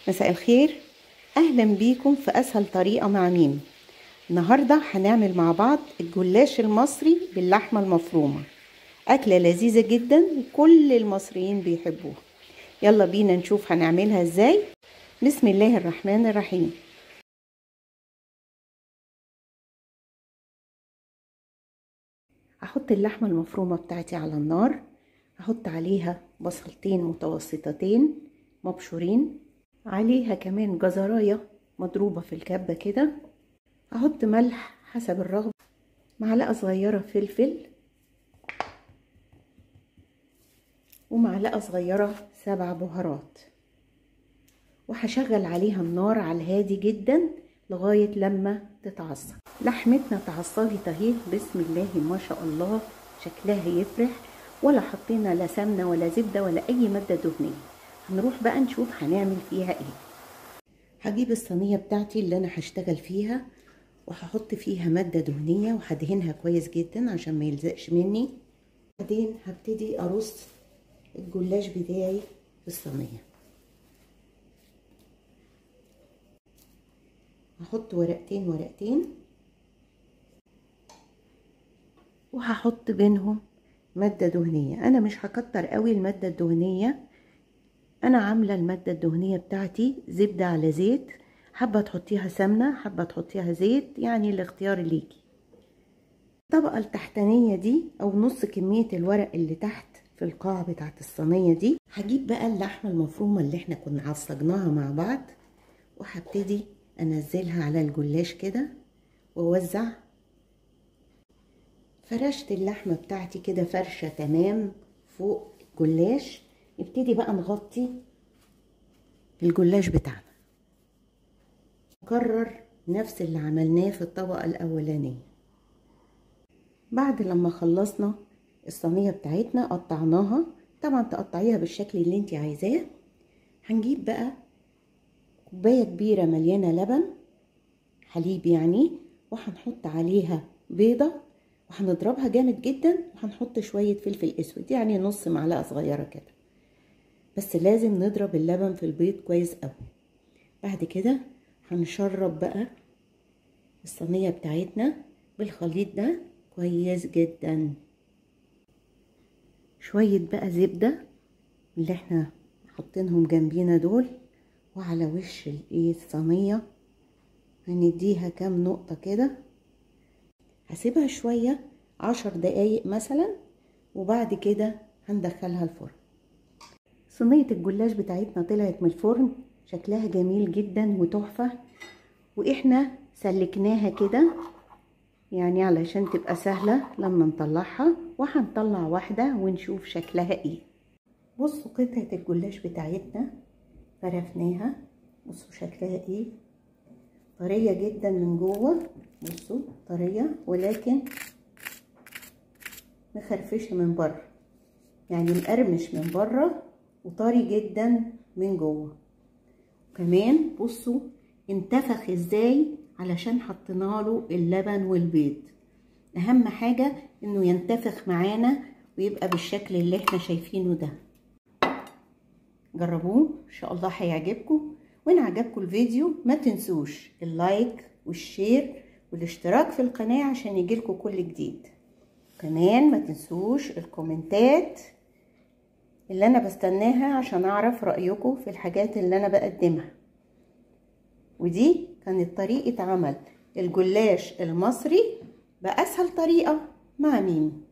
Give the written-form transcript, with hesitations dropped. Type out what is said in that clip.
مساء الخير. اهلا بيكم في اسهل طريقه مع ميم. النهارده هنعمل مع بعض الجلاش المصري باللحمه المفرومه. اكله لذيذه جدا وكل المصريين بيحبوها. يلا بينا نشوف هنعملها ازاي. بسم الله الرحمن الرحيم. هحط اللحمه المفرومه بتاعتي على النار. هحط عليها بصلتين متوسطتين مبشورين، عليها كمان جزرايه مضروبه في الكبه كده. هحط ملح حسب الرغبه، معلقه صغيره فلفل، ومعلقه صغيره 7 بهارات، وهشغل عليها النار على الهادي جدا لغايه لما تتعصج. لحمتنا اتعصجت اهي، بسم الله ما شاء الله، شكلها يفرح. ولا حطينا لا سمنه ولا زبده ولا اي ماده دهنيه. هنروح بقى نشوف هنعمل فيها ايه. هجيب الصينيه بتاعتي اللي انا هشتغل فيها، وهحط فيها ماده دهنيه وهدهنها كويس جدا عشان ما يلزقش مني. بعدين هبتدي ارص الجلاش بتاعي في الصينيه. هحط ورقتين ورقتين، وهحط بينهم ماده دهنيه. انا مش هكتر قوي الماده الدهنيه، انا عامله الماده الدهنيه بتاعتي زبده على زيت. حابه تحطيها سمنه، حابه تحطيها زيت، يعني الاختيار ليكي. الطبقه التحتانيه دي او نص كميه الورق اللي تحت في القاع بتاعت الصينيه دي، هجيب بقى اللحمه المفرومه اللي احنا كنا عصجناها مع بعض، وهبتدي انزلها على الجلاش كده واوزع. فرشت اللحمه بتاعتي كده فرشه تمام فوق الجلاش. نبتدي بقى نغطي الجلاش بتاعنا. نكرر نفس اللي عملناه في الطبقه الاولانيه. بعد لما خلصنا الصينيه بتاعتنا قطعناها، طبعا تقطعيها بالشكل اللي انت عايزاه. هنجيب بقى كوبايه كبيره مليانه لبن حليب يعني، وهنحط عليها بيضه، وهنضربها جامد جدا، وهنحط شويه فلفل اسود يعني نص معلقه صغيره كده. بس لازم نضرب اللبن في البيض كويس قوي. بعد كده هنشرب بقى الصينيه بتاعتنا بالخليط ده كويس جدا. شويه بقى زبده اللي احنا حاطينهم جنبينا دول، وعلى وش الصينيه هنديها كام نقطه كده. هسيبها شويه 10 دقايق مثلا، وبعد كده هندخلها الفرن. صينيه الجلاش بتاعتنا طلعت من الفرن، شكلها جميل جدا وتحفه. واحنا سلكناها كده يعني علشان تبقى سهله لما نطلعها. وهنطلع واحده ونشوف شكلها ايه. بصوا قطعه الجلاش بتاعتنا فرفناها، بصوا شكلها ايه، طريه جدا من جوه. بصوا طريه ولكن مخرفشه من بره، يعني مقرمش من بره وطري جدا من جوه. كمان بصوا انتفخ ازاي علشان حطينا له اللبن والبيض. اهم حاجه انه ينتفخ معانا ويبقى بالشكل اللي احنا شايفينه ده. جربوه ان شاء الله هيعجبكم. وان عجبكم الفيديو ما تنسوش اللايك والشير والاشتراك في القناه عشان يجيلكم كل جديد. كمان ما تنسوش الكومنتات اللي انا بستناها عشان اعرف رأيكم في الحاجات اللي انا بقدمها. ودي كانت طريقة عمل الجلاش المصري بأسهل طريقة مع ميم.